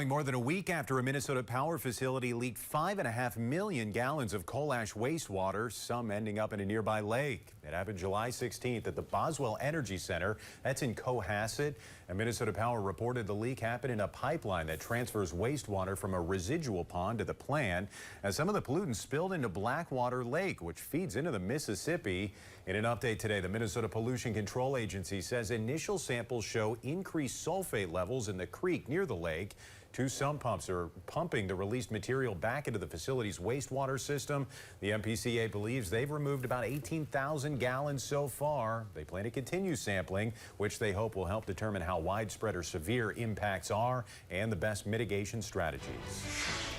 More than a week after a Minnesota power facility leaked 5.5 million gallons of coal ash wastewater, some ending up in a nearby lake. It happened July 16th at the Boswell Energy Center. That's in Cohasset. And Minnesota Power reported the leak happened in a pipeline that transfers wastewater from a residual pond to the plant. As some of the pollutants spilled into Blackwater Lake, which feeds into the Mississippi. In an update today, the Minnesota Pollution Control Agency says initial samples show increased sulfate levels in the creek near the lake. Two sump pumps are pumping the released material back into the facility's wastewater system. The MPCA believes they've removed about 18,000 gallons so far. They plan to continue sampling, which they hope will help determine how widespread or severe impacts are and the best mitigation strategies.